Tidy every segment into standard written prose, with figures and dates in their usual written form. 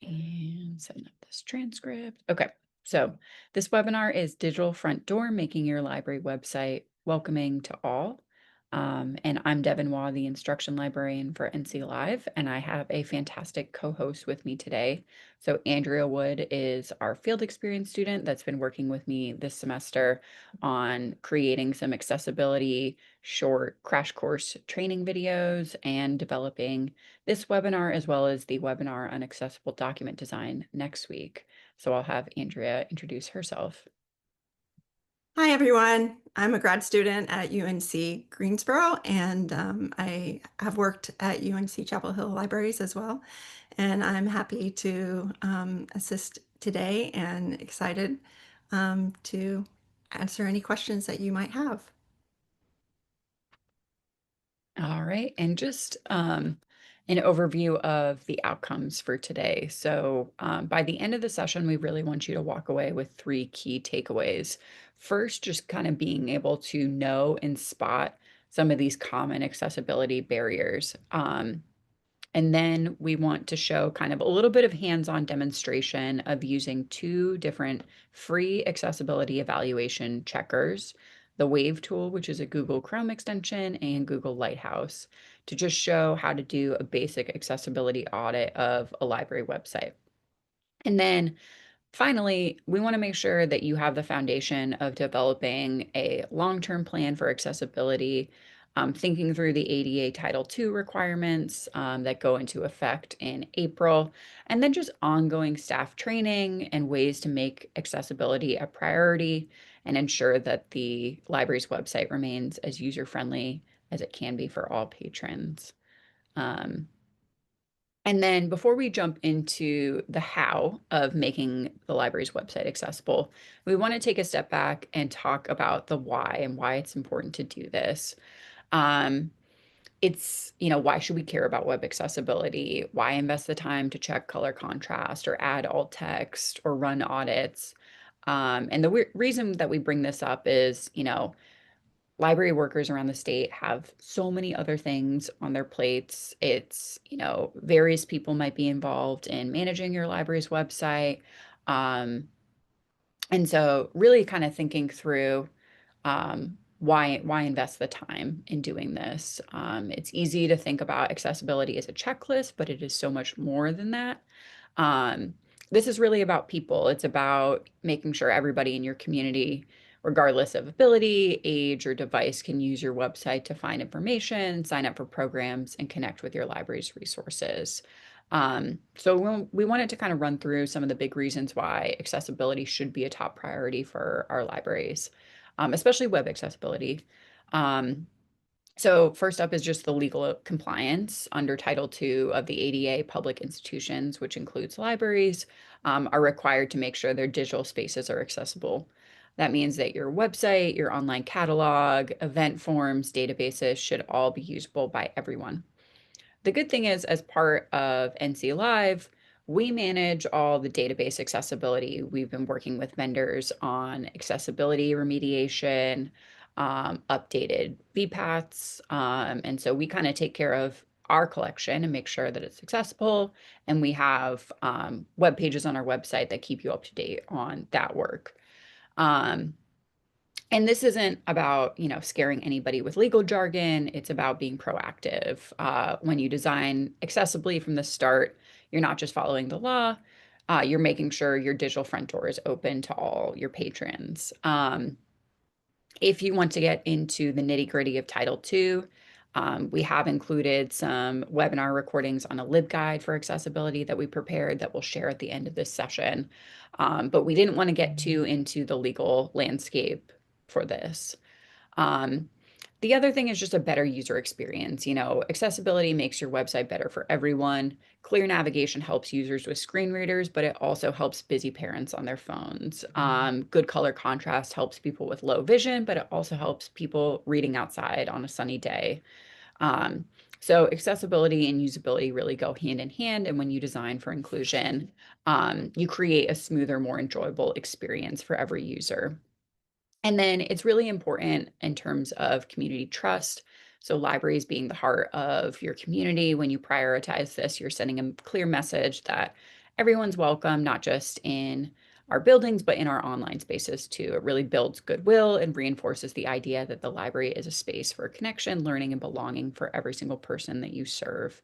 And setting up this transcript. Okay, so this webinar is Digital Front Door, making your library website welcoming to all. And I'm Devin Waugh, the instruction librarian for NC Live, and I have a fantastic co-host with me today. So Andrea Wood is our field experience student that's been working with me this semester on creating some accessibility short crash course training videos and developing this webinar as well as the webinar on accessible document design next week. So I'll have Andrea introduce herself. Hi, everyone. I'm a grad student at UNC Greensboro, and I have worked at UNC Chapel Hill Libraries as well. And I'm happy to assist today and excited to answer any questions that you might have. All right, and just an overview of the outcomes for today. So by the end of the session, we really want you to walk away with three key takeaways. First, just kind of being able to know and spot some of these common accessibility barriers. And then we want to show kind of a little bit of hands-on demonstration of using two different free accessibility evaluation checkers, the Wave tool, which is a Google Chrome extension, and Google Lighthouse, to just show how to do a basic accessibility audit of a library website. And then finally, we want to make sure that you have the foundation of developing a long-term plan for accessibility, thinking through the ADA Title II requirements that go into effect in April, and then just ongoing staff training and ways to make accessibility a priority and ensure that the library's website remains as user-friendly as it can be for all patrons. Um, and then before we jump into the how of making the library's website accessible, we want to take a step back and talk about the why and why it's important to do this. Um, why should we care about web accessibility? Why invest the time to check color contrast or add alt text or run audits? And the reason that we bring this up is, library workers around the state have so many other things on their plates. Various people might be involved in managing your library's website. Um, and so really kind of thinking through why invest the time in doing this. It's easy to think about accessibility as a checklist, but it is so much more than that. Um, this is really about people. It's about making sure everybody in your community, regardless of ability, age, or device, can use your website to find information, sign up for programs, and connect with your library's resources. So we wanted to kind of run through some of the big reasons why accessibility should be a top priority for our libraries, especially web accessibility. Um, so first up is just the legal compliance under Title II of the ADA. Public institutions, which includes libraries, are required to make sure their digital spaces are accessible. That means that your website, your online catalog, event forms, databases should all be usable by everyone. The good thing is, as part of NC Live, we manage all the database accessibility. We've been working with vendors on accessibility remediation, updated VPATs. And so we kind of take care of our collection and make sure that it's accessible. And we have web pages on our website that keep you up to date on that work. Um, and this isn't about, scaring anybody with legal jargon. It's about being proactive. When you design accessibly from the start, you're not just following the law, you're making sure your digital front door is open to all your patrons. If you want to get into the nitty-gritty of Title II, we have included some webinar recordings on a LibGuide for accessibility that we prepared that we'll share at the end of this session. But we didn't want to get too into the legal landscape for this. Um, the other thing is just a better user experience. Accessibility makes your website better for everyone. Clear navigation helps users with screen readers, but it also helps busy parents on their phones. Good color contrast helps people with low vision, but it also helps people reading outside on a sunny day. Um, so accessibility and usability really go hand in hand. And when you design for inclusion, you create a smoother, more enjoyable experience for every user. And then it's really important in terms of community trust. So, libraries being the heart of your community, when you prioritize this, you're sending a clear message that everyone's welcome, not just in our buildings, but in our online spaces too. It really builds goodwill and reinforces the idea that the library is a space for connection, learning, and belonging for every single person that you serve.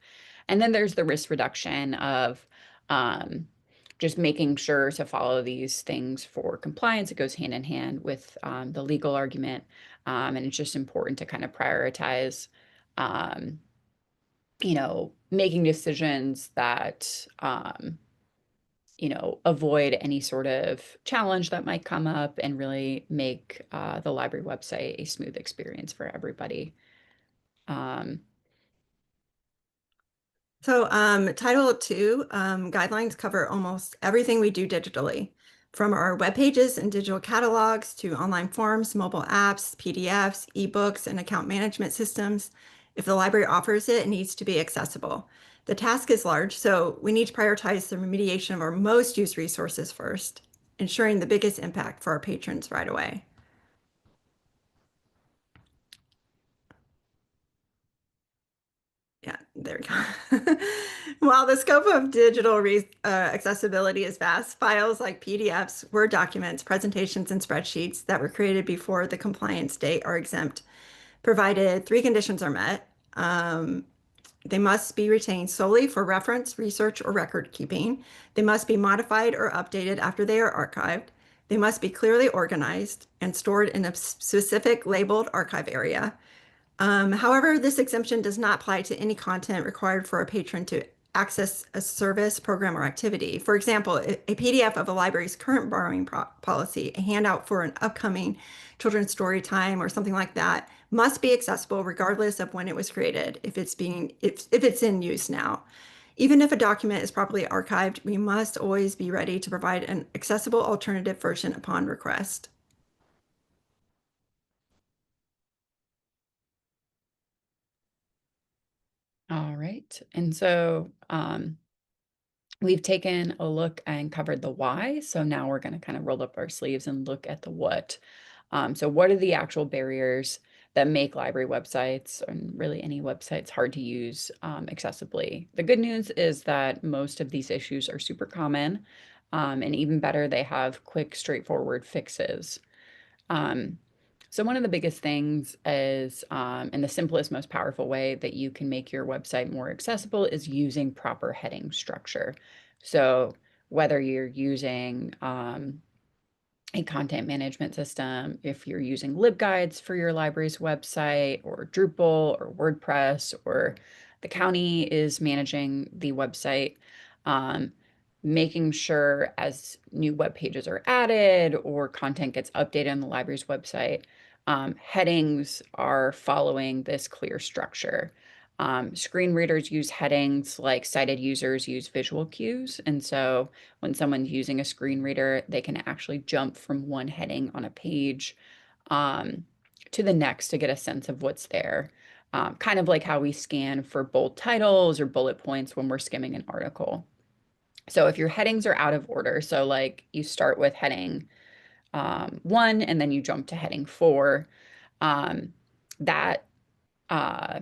And then there's the risk reduction of um, just making sure to follow these things for compliance. It goes hand in hand with the legal argument. And it's just important to kind of prioritize, um, making decisions that, avoid any sort of challenge that might come up and really make the library website a smooth experience for everybody. Um, So, Title II guidelines cover almost everything we do digitally, from our web pages and digital catalogs to online forms, mobile apps, PDFs, ebooks, and account management systems. If the library offers it, it needs to be accessible. The task is large, so we need to prioritize the remediation of our most used resources first, ensuring the biggest impact for our patrons right away. Yeah, there we go. While the scope of digital accessibility is vast, files like PDFs, Word documents, presentations, and spreadsheets that were created before the compliance date are exempt, provided three conditions are met. They must be retained solely for reference, research, or record keeping. They must be modified or updated after they are archived. They must be clearly organized and stored in a specific labeled archive area. However, this exemption does not apply to any content required for a patron to access a service, program, or activity. For example, a PDF of a library's current borrowing policy, a handout for an upcoming children's story time, or something like that, must be accessible regardless of when it was created, if it's in use now. Even if a document is properly archived, we must always be ready to provide an accessible alternative version upon request. all right. And so we've taken a look and covered the why. So now we're going to kind of roll up our sleeves and look at the what. So what are the actual barriers that make library websites and really any websites hard to use accessibly? The good news is that most of these issues are super common. And even better, they have quick, straightforward fixes. Um, so one of the biggest things is, and the simplest, most powerful way that you can make your website more accessible is using proper heading structure. So whether you're using a content management system, if you're using LibGuides for your library's website, or Drupal, or WordPress, or the county is managing the website, um, making sure as new web pages are added or content gets updated on the library's website, headings are following this clear structure. Screen readers use headings like sighted users use visual cues. And so when someone's using a screen reader, they can actually jump from one heading on a page um, to the next to get a sense of what's there. Kind of like how we scan for bold titles or bullet points when we're skimming an article. So if your headings are out of order, so like you start with heading 1 and then you jump to heading 4, that uh,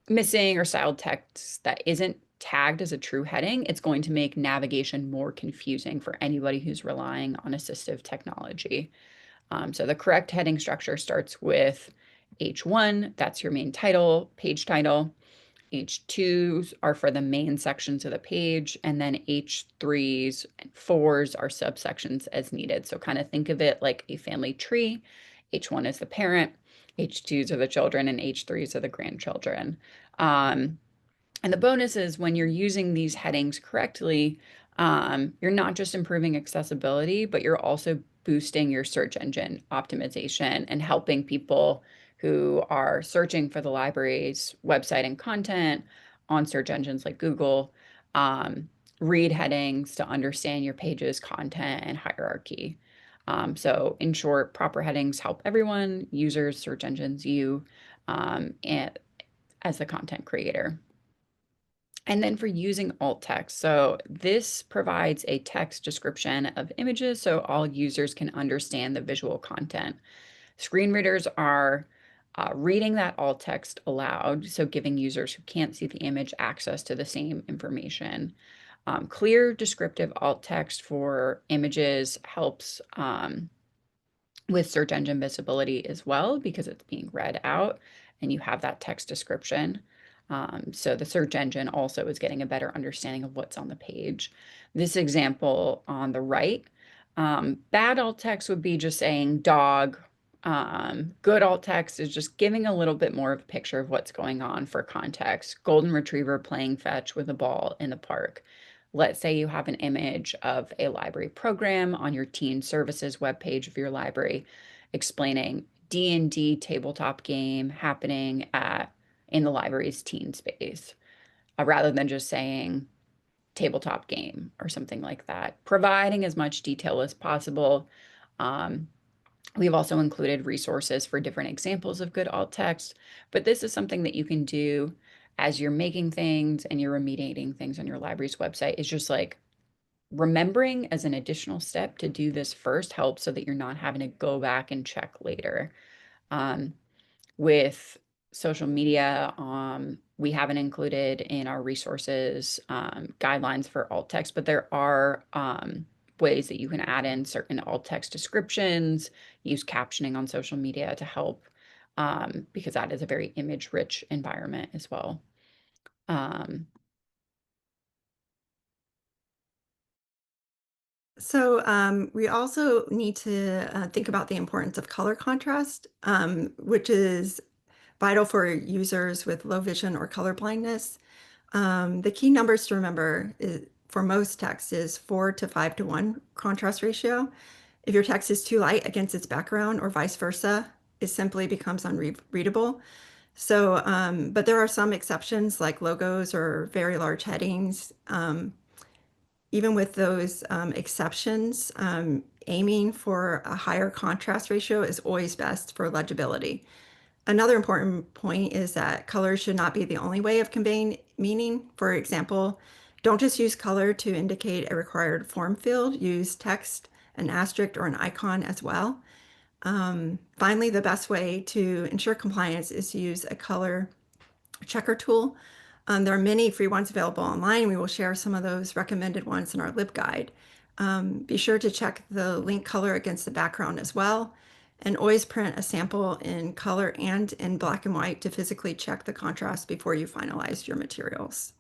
missing or styled text that isn't tagged as a true heading, it's going to make navigation more confusing for anybody who's relying on assistive technology. So the correct heading structure starts with H1, that's your main title, page title. H2s are for the main sections of the page, and then H3s and 4s are subsections as needed. So kind of think of it like a family tree. H1 is the parent, H2s are the children, and H3s are the grandchildren. Um, and the bonus is when you're using these headings correctly, you're not just improving accessibility, but you're also boosting your search engine optimization and helping people who are searching for the library's website and content on search engines like Google, um, read headings to understand your page's content and hierarchy. So in short, proper headings help everyone, users, search engines, you, and as the content creator. And then for using alt text, so this provides a text description of images so all users can understand the visual content. Screen readers are reading that alt text aloud, so giving users who can't see the image access to the same information. Clear descriptive alt text for images helps with search engine visibility as well because it's being read out and you have that text description. So the search engine also is getting a better understanding of what's on the page. This example on the right, bad alt text would be just saying dog. Good alt text is just giving a little bit more of a picture of what's going on for context. Golden retriever playing fetch with a ball in the park. Let's say you have an image of a library program on your teen services webpage of your library explaining D&D tabletop game happening in the library's teen space, rather than just saying tabletop game or something like that. Providing as much detail as possible. Um, we've also included resources for different examples of good alt text, but this is something that you can do as you're making things and you're remediating things on your library's website. It's just like remembering as an additional step to do this first helps so that you're not having to go back and check later. Um, with social media, we haven't included in our resources guidelines for alt text, but there are ways that you can add in certain alt text descriptions, use captioning on social media to help, because that is a very image rich environment as well. Um, So we also need to think about the importance of color contrast, which is vital for users with low vision or color blindness. The key numbers to remember for most text is 4 to 5 to 1 contrast ratio. If your text is too light against its background or vice versa, it simply becomes unreadable. So, but there are some exceptions like logos or very large headings. Even with those exceptions, aiming for a higher contrast ratio is always best for legibility. Another important point is that color should not be the only way of conveying meaning. For example, don't just use color to indicate a required form field, use text, an asterisk, or an icon as well. Finally, the best way to ensure compliance is to use a color checker tool. There are many free ones available online. We will share some of those recommended ones in our LibGuide. Be sure to check the link color against the background as well, and always print a sample in color and in black and white to physically check the contrast before you finalize your materials.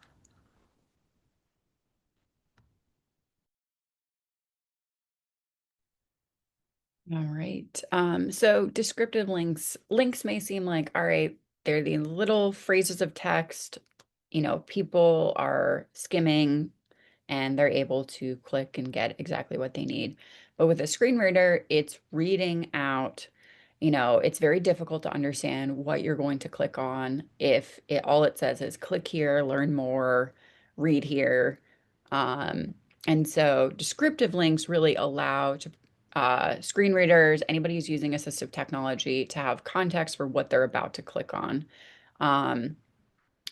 All right. So descriptive links may seem like, all right, they're the little phrases of text, people are skimming and they're able to click and get exactly what they need. But with a screen reader, it's reading out, it's very difficult to understand what you're going to click on if all it says is click here, learn more, read here. Um, and so descriptive links really allow screen readers, anybody who's using assistive technology, to have context for what they're about to click on. Um,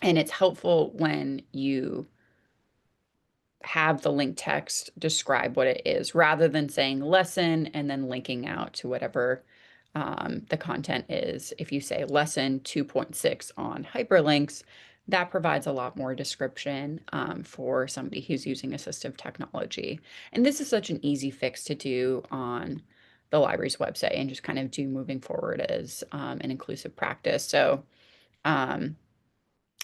and it's helpful when you have the link text describe what it is rather than saying lesson and then linking out to whatever the content is. If you say lesson 2.6 on hyperlinks, that provides a lot more description for somebody who's using assistive technology. And this is such an easy fix to do on the library's website and just kind of do moving forward as an inclusive practice. So, um,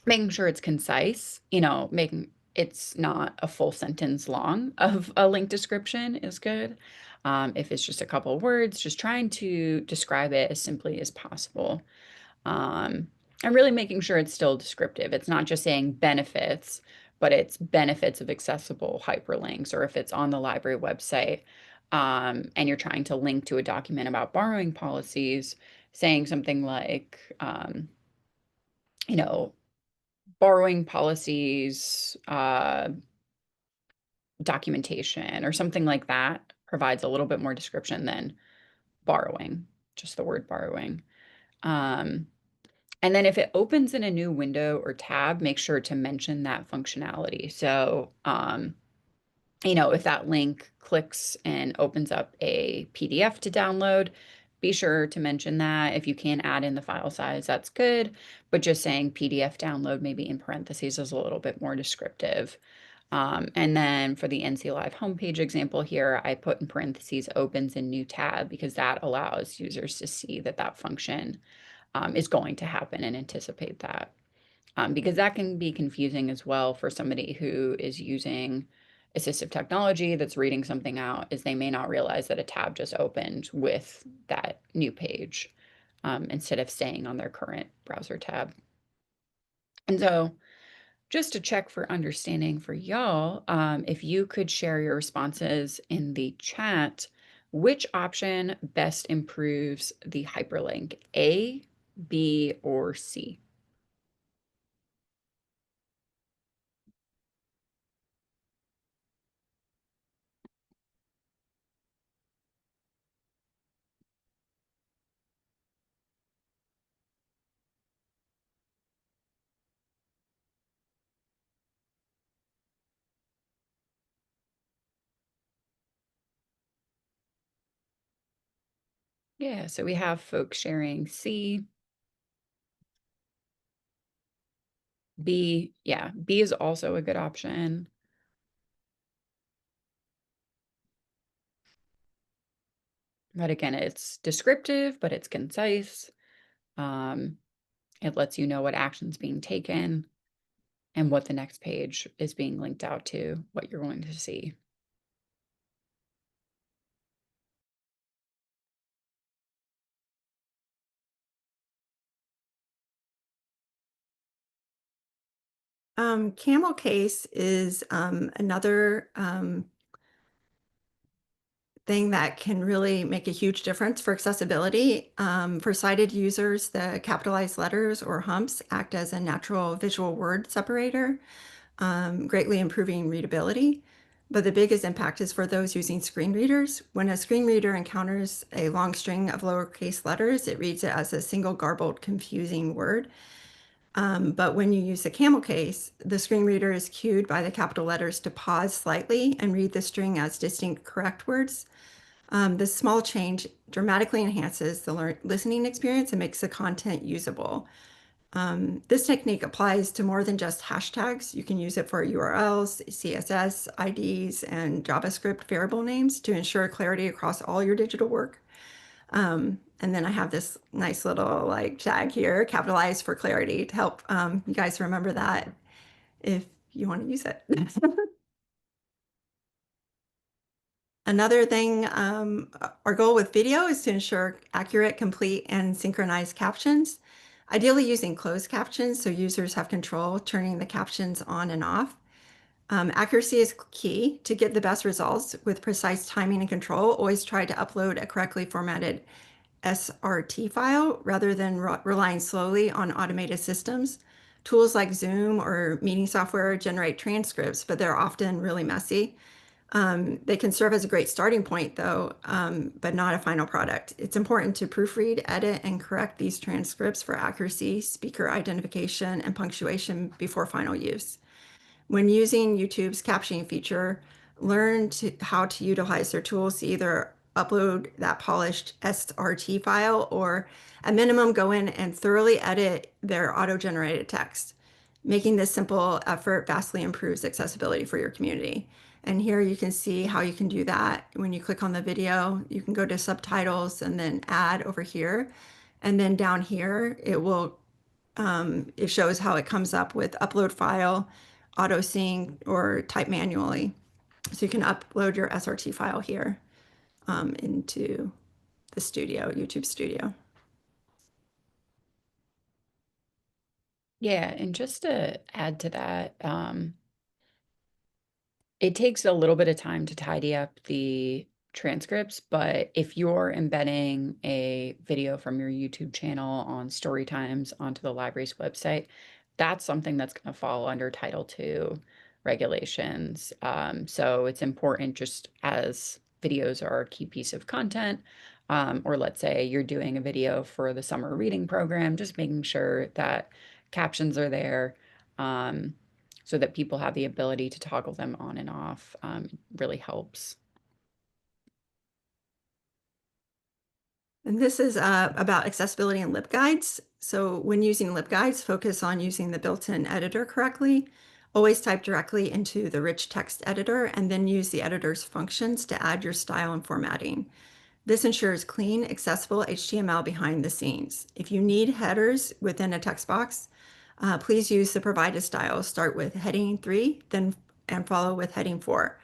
making sure it's concise, making it's not a full sentence long of a link description is good. If it's just a couple of words, just trying to describe it as simply as possible. Um, and really making sure it's still descriptive. It's not just saying benefits, but it's benefits of accessible hyperlinks, or if it's on the library website, and you're trying to link to a document about borrowing policies, saying something like, you know, borrowing policies, documentation or something like that provides a little bit more description than borrowing, just the word borrowing. Um, and then if it opens in a new window or tab, make sure to mention that functionality. So, if that link clicks and opens up a PDF to download, be sure to mention that. If you can add in the file size, that's good. But just saying PDF download maybe in parentheses is a little bit more descriptive. And then for the NC Live homepage example here, I put in parentheses opens in new tab because that allows users to see that that function is going to happen and anticipate that. Because that can be confusing as well for somebody who is using assistive technology that's reading something out, is they may not realize that a tab just opened with that new page instead of staying on their current browser tab. And so just to check for understanding for y'all, if you could share your responses in the chat, which option best improves the hyperlink, A, B, or C? Yeah, so we have folks sharing C, B. Yeah, B is also a good option. But again, it's descriptive, but it's concise. Um, it lets you know what action's being taken and what the next page is being linked out to, what you're going to see. Camel Case is another thing that can really make a huge difference for accessibility. For sighted users, the capitalized letters or humps act as a natural visual word separator, greatly improving readability. But the biggest impact is for those using screen readers. When a screen reader encounters a long string of lowercase letters, it reads it as a single garbled, confusing word. But when you use the camel case, the screen reader is cued by the capital letters to pause slightly and read the string as distinct correct words. This small change dramatically enhances the listening experience and makes the content usable. This technique applies to more than just hashtags. You can use it for URLs, CSS, IDs, and JavaScript variable names to ensure clarity across all your digital work. And then I have this nice little like tag here, capitalized for clarity, to help you guys remember that if you want to use it. Another thing, our goal with video is to ensure accurate, complete, and synchronized captions, ideally using closed captions so users have control turning the captions on and off. Accuracy is key to get the best results with precise timing and control. Always try to upload a correctly formatted SRT file rather than relying slowly on automated systems. Tools like Zoom or meeting software generate transcripts, but they're often really messy. They can serve as a great starting point, though, but not a final product. It's important to proofread, edit, and correct these transcripts for accuracy, speaker identification, and punctuation before final use. When using YouTube's captioning feature, learn how to utilize their tools to either upload that polished SRT file or at minimum go in and thoroughly edit their auto-generated text. Making this simple effort vastly improves accessibility for your community. And here you can see how you can do that. When you click on the video, you can go to subtitles and then add over here. And then down here, it shows how it comes up with upload file, auto sync, or type manually. So you can upload your SRT file here into the studio, YouTube Studio. Yeah, and just to add to that, it takes a little bit of time to tidy up the transcripts, but if you're embedding a video from your YouTube channel on story times onto the library's website, that's something that's going to fall under Title II regulations. So it's important just as videos are a key piece of content, or let's say you're doing a video for the summer reading program, just making sure that captions are there. So that people have the ability to toggle them on and off, really helps. And this is about accessibility and LibGuides. So when using LibGuides, focus on using the built-in editor correctly. Always type directly into the rich text editor and then use the editor's functions to add your style and formatting. This ensures clean, accessible HTML behind the scenes. If you need headers within a text box, please use the provided styles. Start with heading 3, then and follow with heading 4.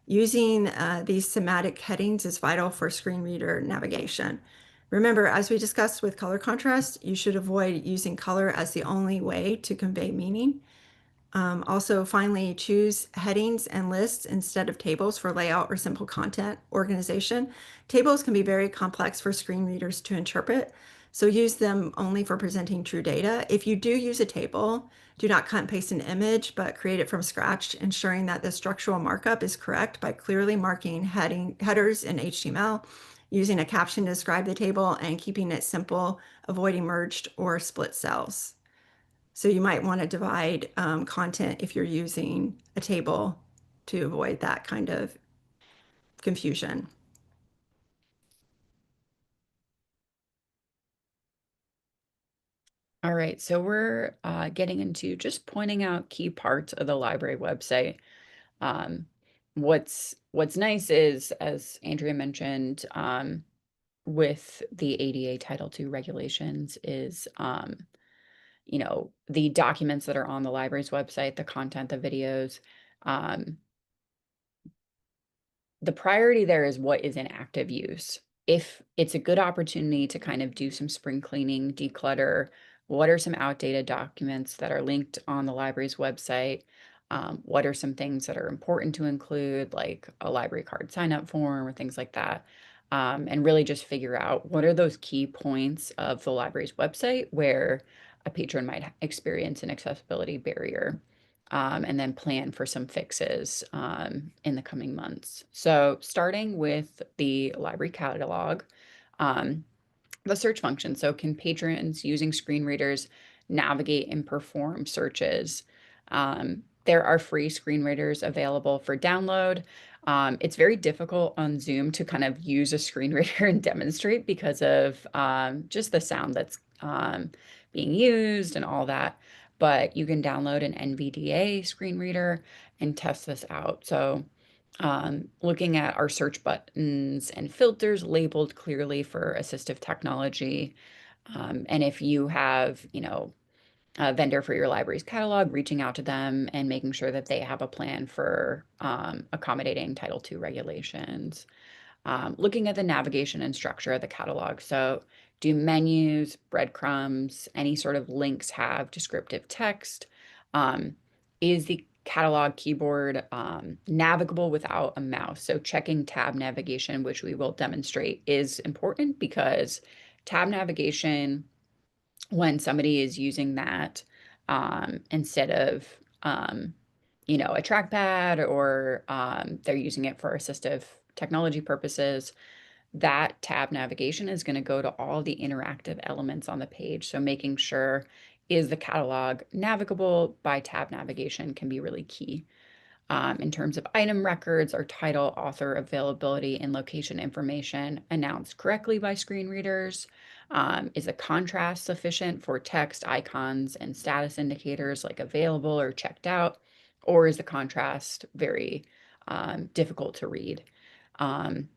Using these thematic headings is vital for screen reader navigation. Remember, as we discussed with color contrast, you should avoid using color as the only way to convey meaning. Also, finally, choose headings and lists instead of tables for layout or simple content organization. Tables can be very complex for screen readers to interpret, so use them only for presenting true data. If you do use a table, do not cut and paste an image, but create it from scratch, ensuring that the structural markup is correct by clearly marking headers in HTML, using a caption to describe the table, and keeping it simple, avoiding merged or split cells. So you might want to divide content if you're using a table to avoid that kind of confusion. All right, so we're getting into just pointing out key parts of the library website. Um, what's nice is, as Andrea mentioned, with the ADA Title II regulations is, the documents that are on the library's website, the content, the videos, um, the priority there is what is in active use. If it's a good opportunity to kind of do some spring cleaning, declutter, what are some outdated documents that are linked on the library's website? What are some things that are important to include, like a library card sign up form or things like that? And really just figure out what are those key points of the library's website where a patron might experience an accessibility barrier, and then plan for some fixes in the coming months. So, starting with the library catalog, um, the search function. So, can patrons using screen readers navigate and perform searches? There are free screen readers available for download. It's very difficult on Zoom to kind of use a screen reader and demonstrate because of just the sound that's being used and all that. But you can download an NVDA screen reader and test this out. So, looking at our search buttons and filters labeled clearly for assistive technology. And if you have, a vendor for your library's catalog, reaching out to them and making sure that they have a plan for accommodating Title II regulations. Looking at the navigation and structure of the catalog. So, do menus, breadcrumbs, any sort of links have descriptive text? Is the catalog keyboard navigable without a mouse? So, checking tab navigation, which we will demonstrate, is important because tab navigation, when somebody is using that instead of a trackpad, or they're using it for assistive technology purposes, that tab navigation is going to go to all the interactive elements on the page. So making sure, is the catalog navigable by tab navigation, can be really key. In terms of item records, are title, author, availability, and location information announced correctly by screen readers? Is the contrast sufficient for text, icons, and status indicators like available or checked out? Or is the contrast very difficult to read? Um,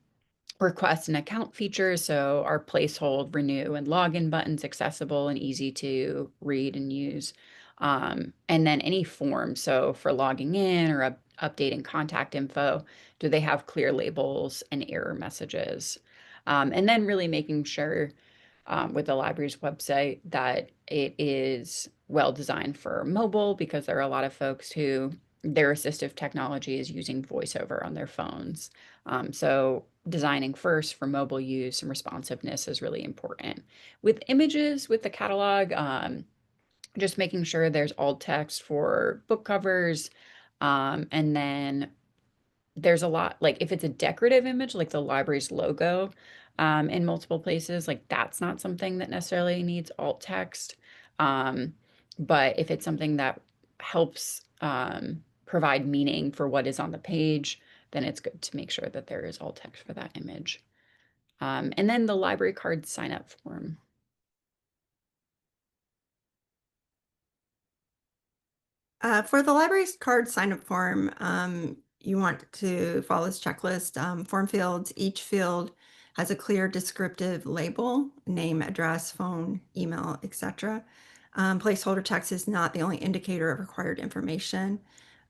Request and account features. So our placehold, renew, and login buttons accessible and easy to read and use. And then any forms. So for logging in or updating contact info, do they have clear labels and error messages? And then really making sure with the library's website that it is well designed for mobile, because there are a lot of folks who their assistive technology is using voiceover on their phones. So designing first for mobile use and responsiveness is really important. With images, with the catalog, just making sure there's alt text for book covers, and then there's a lot, like if it's a decorative image, like the library's logo, in multiple places, like that's not something that necessarily needs alt text. Um, but if it's something that helps provide meaning for what is on the page, then it's good to make sure that there is alt text for that image. And then the library card sign up form. For the library's card sign-up form, you want to follow this checklist. Form fields, each field has a clear descriptive label, name, address, phone, email, etc. Placeholder text is not the only indicator of required information.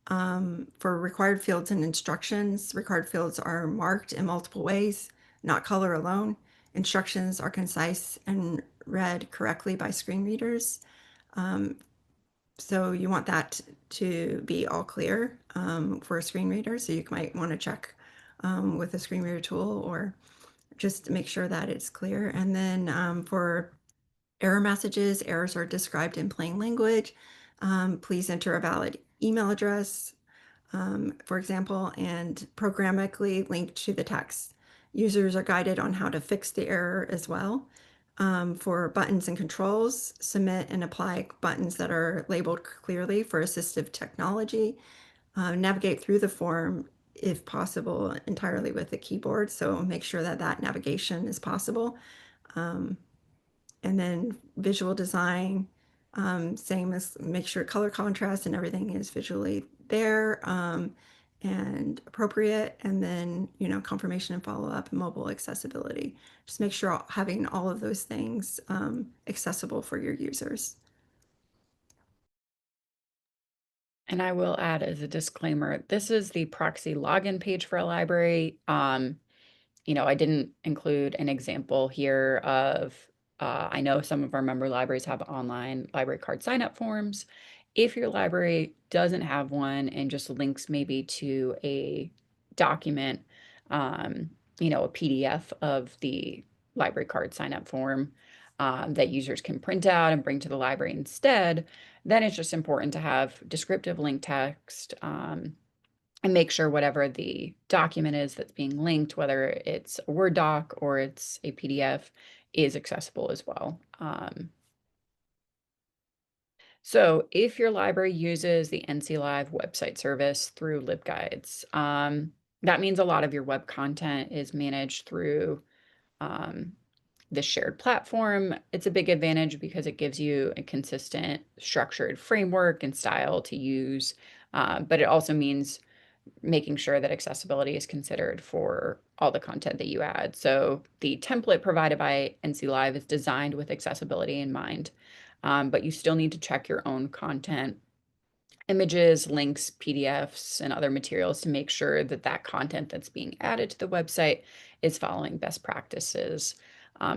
For required fields and instructions, required fields are marked in multiple ways, not color alone. Instructions are concise and read correctly by screen readers. Um, so you want that to be all clear for a screen reader. So you might want to check with a screen reader tool or just make sure that it's clear. And then for error messages, errors are described in plain language. Please enter a valid email address, for example, and programmatically linked to the text. Users are guided on how to fix the error as well. For buttons and controls, submit and apply buttons that are labeled clearly for assistive technology. Navigate through the form, if possible, entirely with the keyboard. So make sure that that navigation is possible. Um, and then visual design, same as make sure color contrast and everything is visually there and appropriate. And then, confirmation and follow-up and mobile accessibility. Just make sure having all of those things accessible for your users. And I will add as a disclaimer, this is the proxy login page for a library. I didn't include an example here of, I know some of our member libraries have online library card sign-up forms. If your library doesn't have one and just links maybe to a document, a PDF of the library card sign-up form that users can print out and bring to the library instead, then it's just important to have descriptive link text, and make sure whatever the document is that's being linked, whether it's a Word doc or it's a PDF, is accessible as well. So if your library uses the NC Live website service through LibGuides, that means a lot of your web content is managed through um, the shared platform. It's a big advantage because it gives you a consistent, structured framework and style to use, but it also means making sure that accessibility is considered for all the content that you add. So the template provided by NC Live is designed with accessibility in mind, but you still need to check your own content, images, links, PDFs, and other materials to make sure that that content that's being added to the website is following best practices.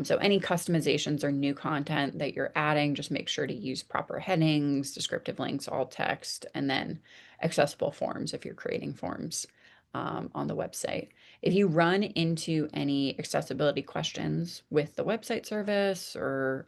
So any customizations or new content that you're adding, just make sure to use proper headings, descriptive links, alt text, and then accessible forms if you're creating forms on the website. If you run into any accessibility questions with the website service or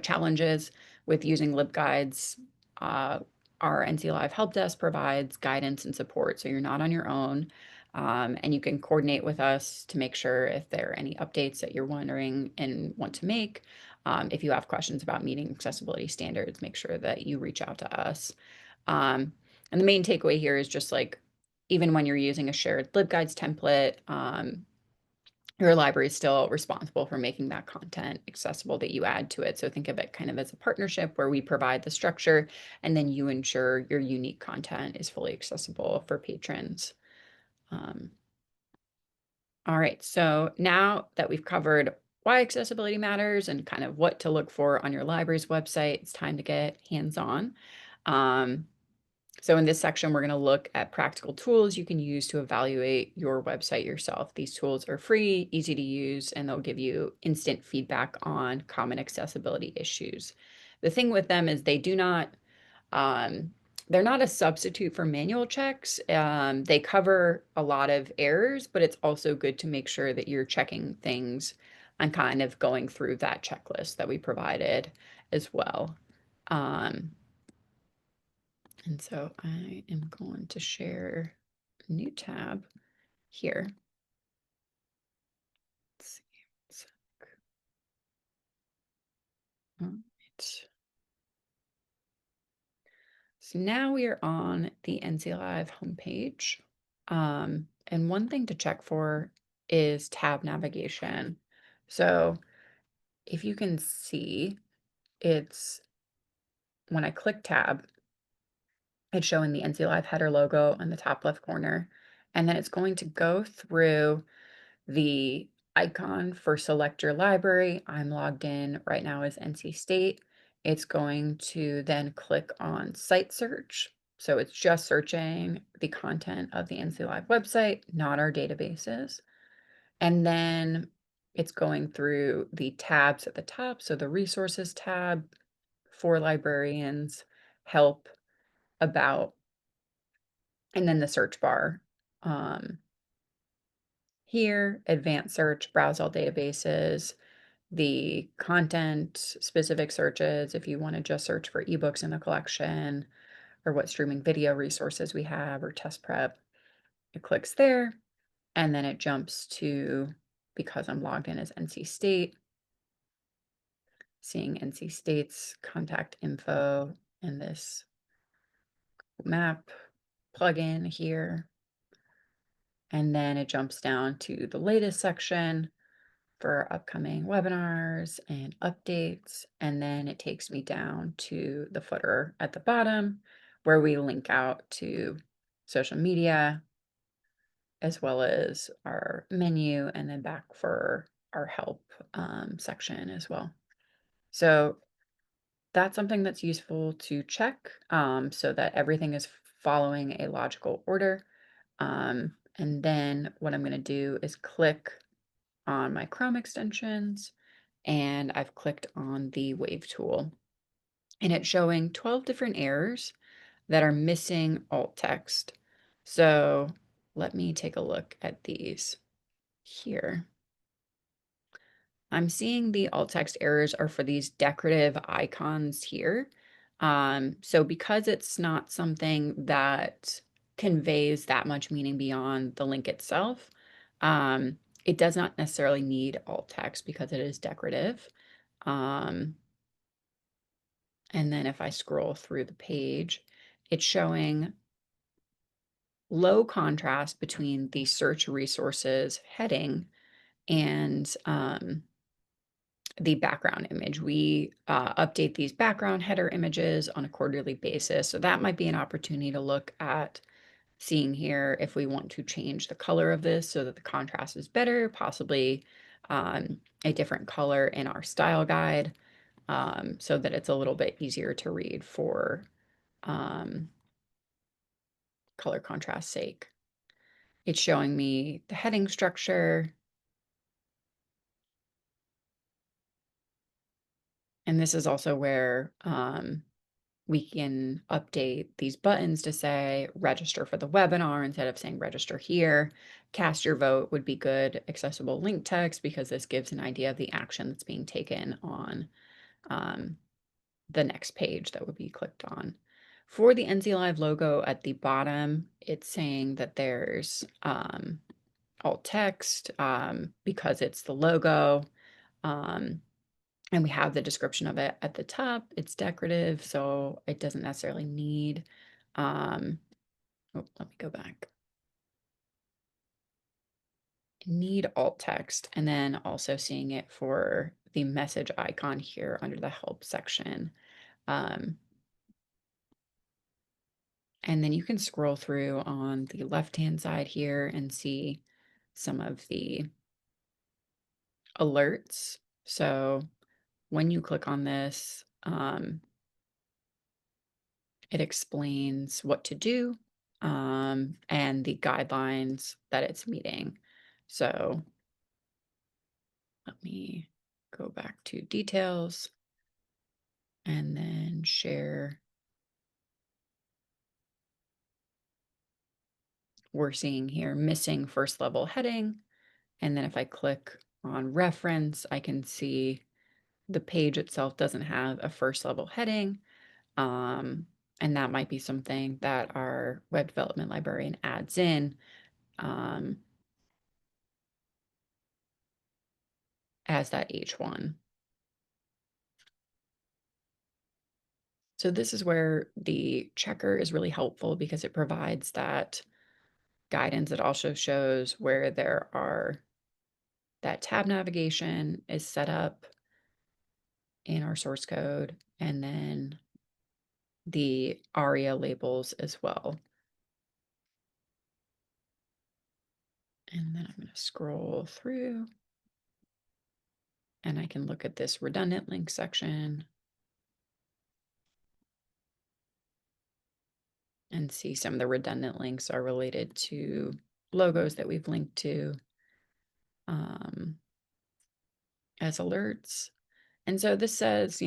challenges with using LibGuides, uh, our NC Live Help Desk provides guidance and support, so you're not on your own. And you can coordinate with us to make sure if there are any updates that you're wondering and want to make. If you have questions about meeting accessibility standards, make sure that you reach out to us. Um, and the main takeaway here is just like, even when you're using a shared LibGuides template, your library is still responsible for making that content accessible that you add to it. So think of it kind of as a partnership where we provide the structure and then you ensure your unique content is fully accessible for patrons. Um, all right, so now that we've covered why accessibility matters and kind of what to look for on your library's website, it's time to get hands-on. So in this section, we're going to look at practical tools you can use to evaluate your website yourself. These tools are free, easy to use, and they'll give you instant feedback on common accessibility issues. The thing with them is um, they're not a substitute for manual checks. They cover a lot of errors, but it's also good to make sure that you're checking things and kind of going through that checklist that we provided as well. Um, and so I am going to share a new tab here. Let's see. All right. So now we are on the NC Live homepage. And one thing to check for is tab navigation. So if you can see, it's when I click tab, It's showing the NC Live header logo on the top left corner, and then it's going to go through the icon for select your library. I'm logged in right now as NC State. It's going to then click on site search. So it's just searching the content of the NC Live website, not our databases. And then it's going through the tabs at the top. So the resources tab for librarians, help, about, and then the search bar. Here, advanced search, browse all databases, the content specific searches, if you want to just search for ebooks in the collection or what streaming video resources we have or test prep, it clicks there and then it jumps to, because I'm logged in as NC State, seeing NC State's contact info in this map plugin here. And then it jumps down to the latest section for upcoming webinars and updates. And then it takes me down to the footer at the bottom where we link out to social media as well as our menu and then back for our help section as well. So that's something that's useful to check so that everything is following a logical order. And then what I'm going to do is click on my Chrome extensions and I've clicked on the Wave tool and it's showing 12 different errors that are missing alt text. So let me take a look at these here. I'm seeing the alt text errors are for these decorative icons here. So because it's not something that conveys that much meaning beyond the link itself, um, it does not necessarily need alt text because it is decorative. Um, and then if I scroll through the page, it's showing low contrast between the search resources heading and the background image. We update these background header images on a quarterly basis. So that might be an opportunity to look at seeing here if we want to change the color of this so that the contrast is better, possibly a different color in our style guide so that it's a little bit easier to read for um, color contrast sake. It's showing me the heading structure. And this is also where we can update these buttons to say register for the webinar instead of saying register here. Cast your vote would be good accessible link text because this gives an idea of the action that's being taken on the next page that would be clicked on. For the NC Live logo at the bottom, it's saying that there's alt text because it's the logo. And we have the description of it at the top. It's decorative, so it doesn't necessarily need, oh, let me go back. Need alt text, and then also seeing it for the message icon here under the help section. And then you can scroll through on the left-hand side here and see some of the alerts. So when you click on this, it explains what to do and the guidelines that it's meeting. So let me go back to details and then share. We're seeing here missing first level heading. And then if I click on reference, I can see the page itself doesn't have a first level heading. And that might be something that our web development librarian adds in as that H1. So this is where the checker is really helpful because it provides that guidance. It also shows where there are that tab navigation is set up in our source code, and then the ARIA labels as well. And then I'm going to scroll through and I can look at this redundant link section and see some of the redundant links are related to logos that we've linked to as alerts. And so this says,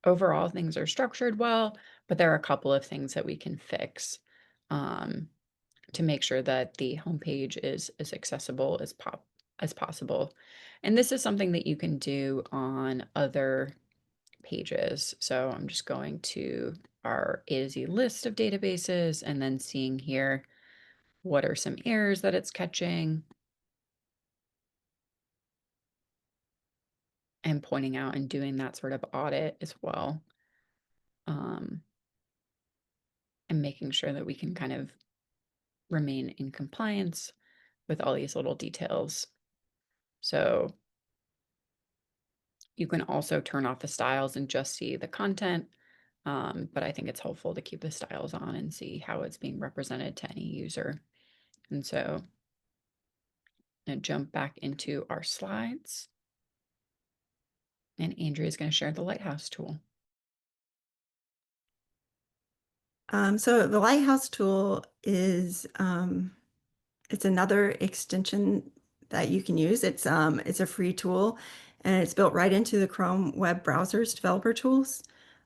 overall things are structured well, but there are a couple of things that we can fix to make sure that the homepage is as accessible as possible. And this is something that you can do on other pages. So I'm just going to our A to Z list of databases and then seeing here what are some errors that it's catching and pointing out and doing that sort of audit as well. And making sure that we can kind of remain in compliance with all these little details. So you can also turn off the styles and just see the content. But I think it's helpful to keep the styles on and see how it's being represented to any user. And so I'm going to jump back into our slides. And Andrea is going to share the Lighthouse tool. So the Lighthouse tool is it's another extension that you can use. It's a free tool, and it's built right into the Chrome web browser's developer tools.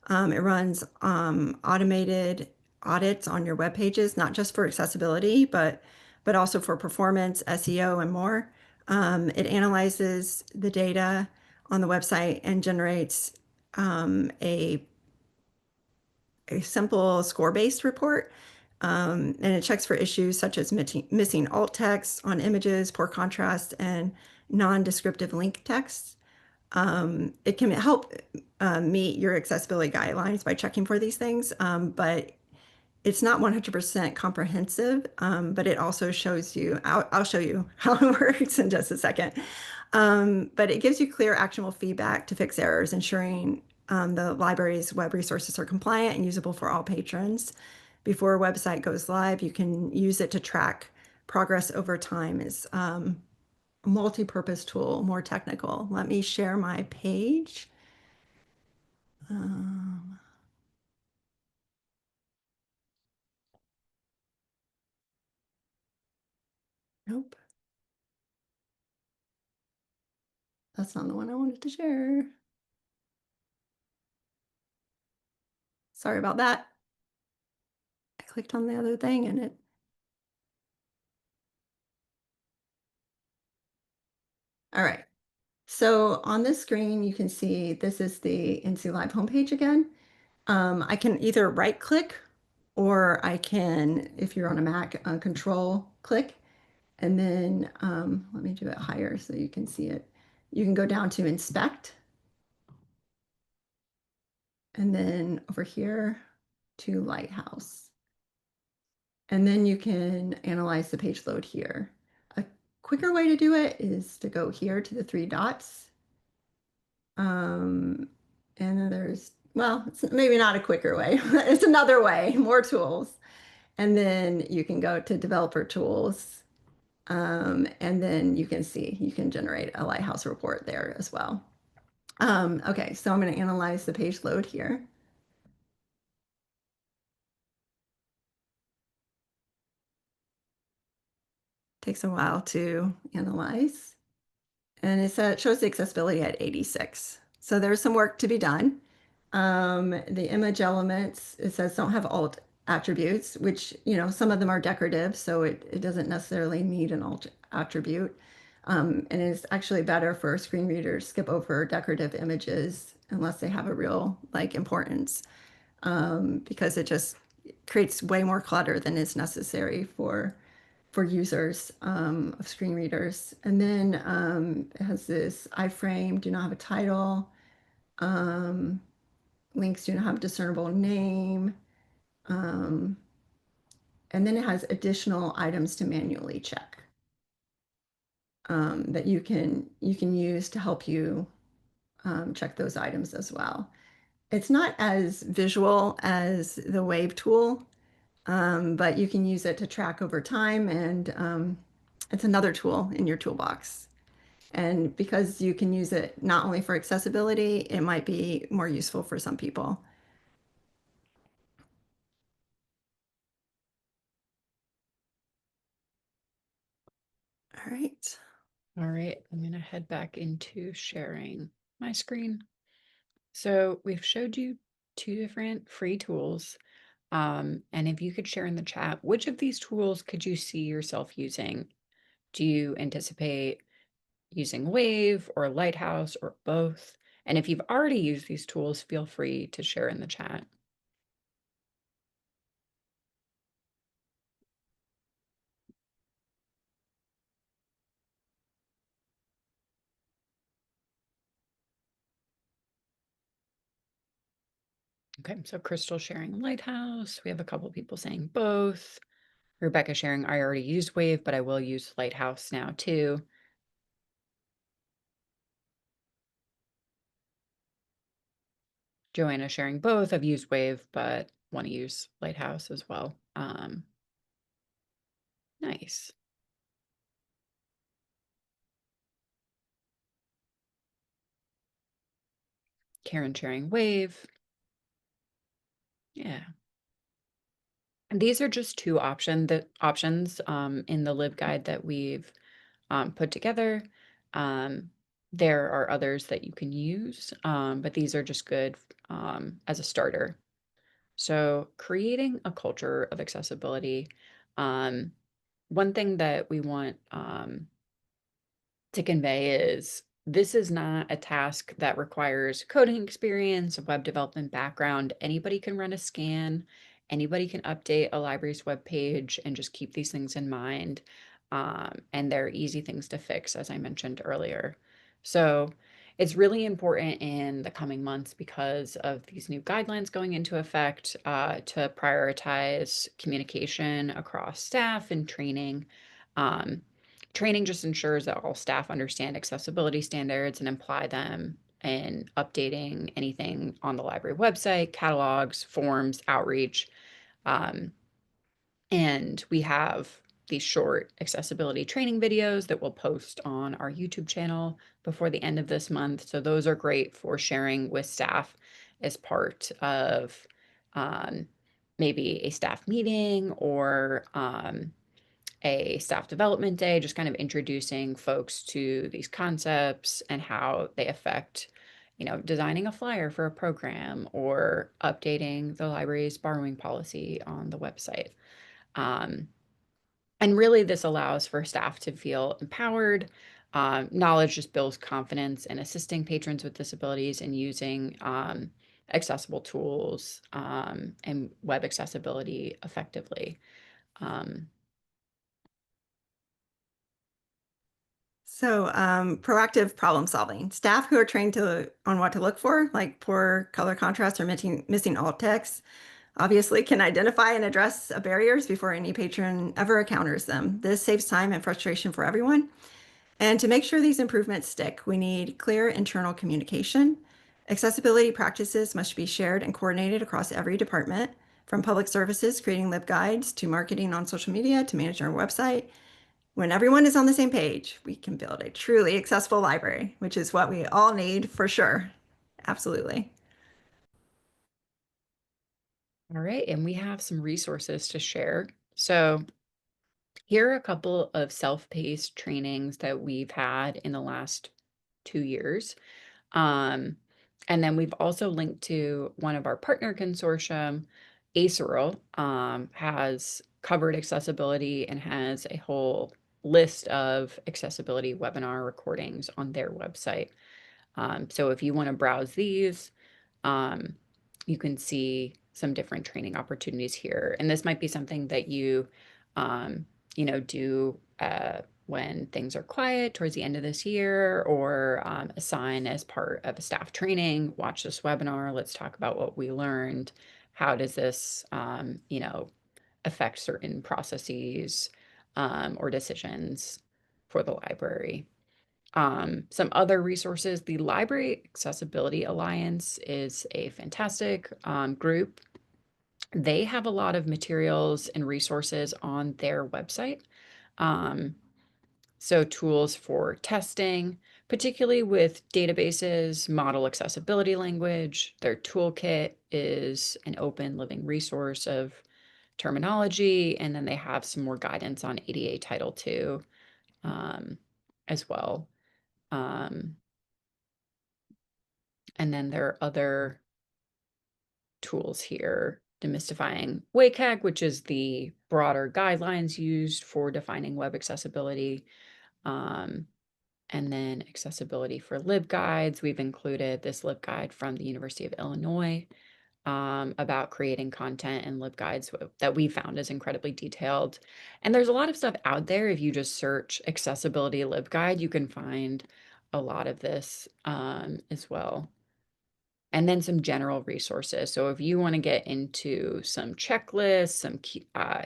It runs automated audits on your web pages, not just for accessibility, but also for performance, SEO, and more. It analyzes the data on the website and generates a simple score-based report. And it checks for issues such as missing alt text on images, poor contrast, and non-descriptive link text. It can help meet your accessibility guidelines by checking for these things, but it's not 100% comprehensive, but it also shows you, I'll show you how it works in just a second. But it gives you clear, actionable feedback to fix errors, ensuring the library's web resources are compliant and usable for all patrons. Before a website goes live, you can use it to track progress over time. It's a multi-purpose tool, more technical. Let me share my page. Nope, that's not the one I wanted to share. Sorry about that. I clicked on the other thing and it. All right. So on this screen, you can see this is the NC Live homepage again. I can either right click or I can, if you're on a Mac, control click. And then let me do it higher so you can see it. You can go down to inspect. And then over here to Lighthouse. And then you can analyze the page load here. A quicker way to do it is to go here to the three dots. And then there's, well, it's maybe not a quicker way. It's another way, more tools. And then you can go to developer tools. And then you can see, you can generate a Lighthouse report there as well. Okay, so I'm going to analyze the page load here. Takes a while to analyze. And it shows the accessibility at 86. So there's some work to be done. The image elements, it says don't have alt attributes, which, some of them are decorative, so it doesn't necessarily need an alt attribute. And it's actually better for screen readers skip over decorative images unless they have a real importance, because it just creates way more clutter than is necessary for users of screen readers. And then it has this iframe, do not have a title. Links do not have a discernible name. And then it has additional items to manually check that you can use to help you check those items as well. It's not as visual as the Wave tool, but you can use it to track over time, and it's another tool in your toolbox. And because you can use it not only for accessibility, it might be more useful for some people. All right. All right, I'm going to head back into sharing my screen. So we've showed you two different free tools. And if you could share in the chat, which of these tools could you see yourself using? Do you anticipate using Wave or Lighthouse or both? And if you've already used these tools, feel free to share in the chat. Okay, so Crystal sharing Lighthouse. We have a couple people saying both. Rebecca sharing, I already used Wave, but I will use Lighthouse now too. Joanna sharing both. I've used Wave, but want to use Lighthouse as well. Nice. Karen sharing Wave. Yeah. And these are just two options in the LibGuide that we've put together. Um, there are others that you can use, but these are just good as a starter. So creating a culture of accessibility. Um, one thing that we want to convey is this is not a task that requires coding experience, a web development background. Anybody can run a scan, anybody can update a library's web page and just keep these things in mind. And they're easy things to fix, as I mentioned earlier. So it's really important in the coming months because of these new guidelines going into effect to prioritize communication across staff and training. Um, Training just ensures that all staff understand accessibility standards and apply them in updating anything on the library website, catalogs, forms, outreach. Um, and we have these short accessibility training videos that we'll post on our YouTube channel before the end of this month. So those are great for sharing with staff as part of um, maybe a staff meeting or a staff development day, just kind of introducing folks to these concepts and how they affect, designing a flyer for a program or updating the library's borrowing policy on the website. Um, and really, this allows for staff to feel empowered. Knowledge just builds confidence in assisting patrons with disabilities and using accessible tools and web accessibility effectively. Um, So, proactive problem solving. Staff who are trained on what to look for, like poor color contrast or missing alt text, obviously can identify and address barriers before any patron ever encounters them. This saves time and frustration for everyone. And to make sure these improvements stick, we need clear internal communication. Accessibility practices must be shared and coordinated across every department, from public services, creating LibGuides, to marketing on social media, to managing our website. When everyone is on the same page, we can build a truly accessible library, which is what we all need for sure. Absolutely. All right, and we have some resources to share. So here are a couple of self-paced trainings that we've had in the last 2 years. Um, and then we've also linked to one of our partner consortium, ACERL, has covered accessibility and has a whole list of accessibility webinar recordings on their website. So if you want to browse these, um, you can see some different training opportunities here. And this might be something that um, do when things are quiet towards the end of this year or assign as part of a staff training. Watch this webinar. Let's talk about what we learned. How does this, affect certain processes or decisions for the library? Some other resources, the Library Accessibility Alliance is a fantastic group. They have a lot of materials and resources on their website. Um, so tools for testing, particularly with databases, model accessibility language. Their toolkit is an open living resource of terminology, and then they have some more guidance on ADA Title II as well. Um, and then there are other tools here, demystifying WCAG, which is the broader guidelines used for defining web accessibility. Um, and then accessibility for LibGuides. We've included this LibGuide from the University of Illinois about creating content and LibGuides that we found is incredibly detailed. And there's a lot of stuff out there. If you just search accessibility LibGuide, you can find a lot of this as well. And then some general resources. So if you want to get into some checklists, some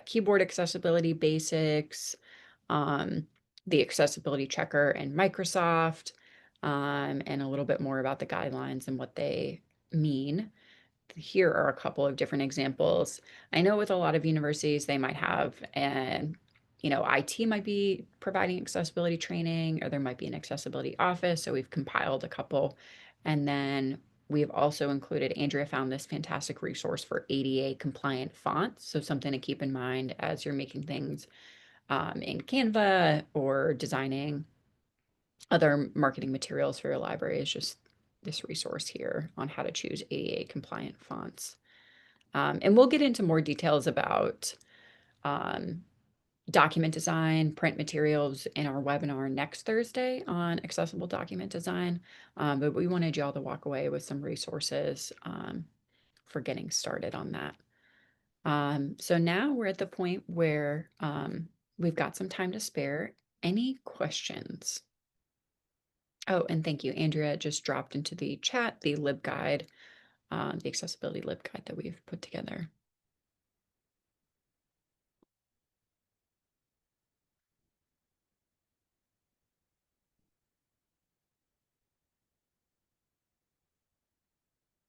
keyboard accessibility basics, um, the accessibility checker in Microsoft, and a little bit more about the guidelines and what they mean. Here are a couple of different examples. I know with a lot of universities, they might have an, IT might be providing accessibility training, or there might be an accessibility office. So we've compiled a couple. And then we've also included, Andrea found this fantastic resource for ADA compliant fonts. So something to keep in mind as you're making things in Canva or designing other marketing materials for your library is just this resource here on how to choose ADA compliant fonts. And we'll get into more details about um, document design, print materials in our webinar next Thursday on accessible document design. But we wanted y'all to walk away with some resources for getting started on that. So now we're at the point where we've got some time to spare. Any questions? Oh, and thank you. Andrea just dropped into the chat the LibGuide, the accessibility LibGuide that we've put together.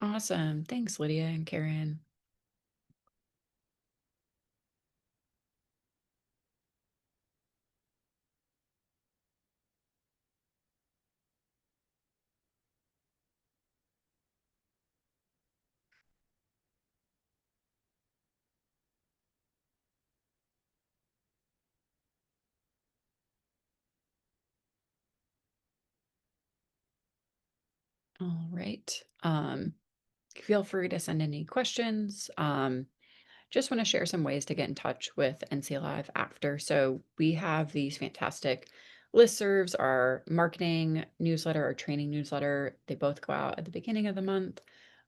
Awesome. Thanks, Lydia and Karen. All right. Feel free to send any questions. Just want to share some ways to get in touch with NC Live after. So we have these fantastic listservs, our marketing newsletter, our training newsletter. They both go out at the beginning of the month.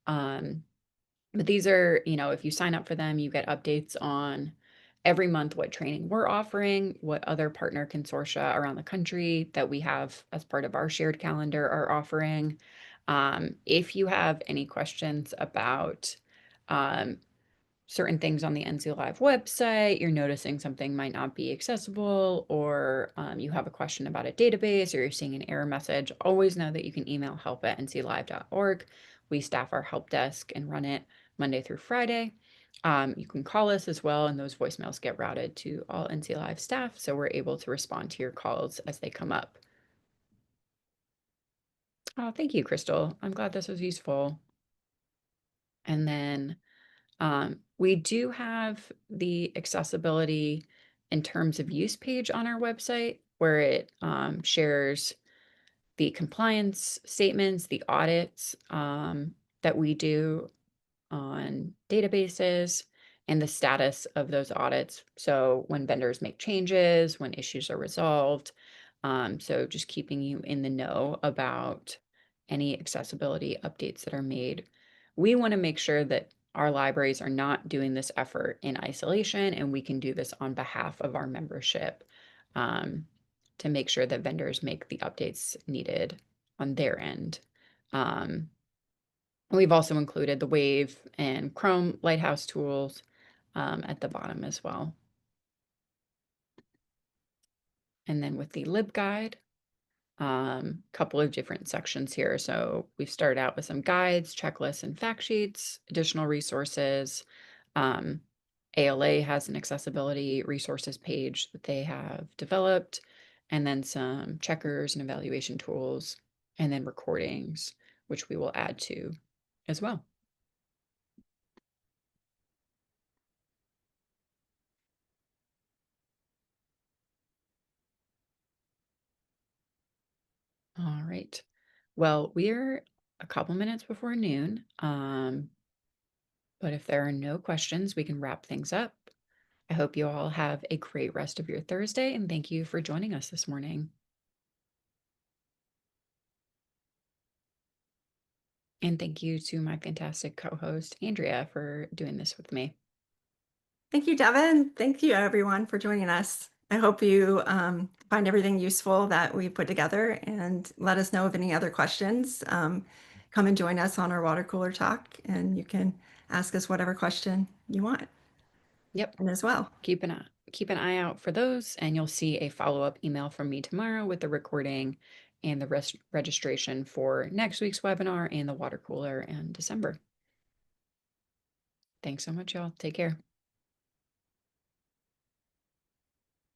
But these are, if you sign up for them, you get updates on every month what training we're offering, what other partner consortia around the country that we have as part of our shared calendar are offering. If you have any questions about um, certain things on the NC Live website, you're noticing something might not be accessible, or you have a question about a database, or you're seeing an error message, always know that you can email help@nclive.org. We staff our help desk and run it Monday through Friday. You can call us as well, and those voicemails get routed to all NC Live staff, so we're able to respond to your calls as they come up. Oh, thank you, Crystal. I'm glad this was useful. And then we do have the accessibility in terms of use page on our website where it shares the compliance statements, the audits that we do on databases, and the status of those audits. So when vendors make changes, when issues are resolved. So just keeping you in the know about any accessibility updates that are made. We want to make sure that our libraries are not doing this effort in isolation, and we can do this on behalf of our membership to make sure that vendors make the updates needed on their end. We've also included the Wave and Chrome Lighthouse tools at the bottom as well. And then with the LibGuide, couple of different sections here. So we've started out with some guides, checklists, and fact sheets, additional resources. Um, ALA has an accessibility resources page that they have developed, and then some checkers and evaluation tools, and then recordings, which we will add to as well. All right. Well, we're a couple minutes before noon. But if there are no questions, we can wrap things up. I hope you all have a great rest of your Thursday, and thank you for joining us this morning. And thank you to my fantastic co-host, Andrea, for doing this with me. Thank you, Devin. Thank you, everyone, for joining us. I hope you find everything useful that we put together and let us know of any other questions. Come and join us on our water cooler talk, and you can ask us whatever question you want. Yep. And as well. Keep an eye out for those, and you'll see a follow-up email from me tomorrow with the recording and the registration for next week's webinar and the water cooler in December. Thanks so much, y'all. Take care.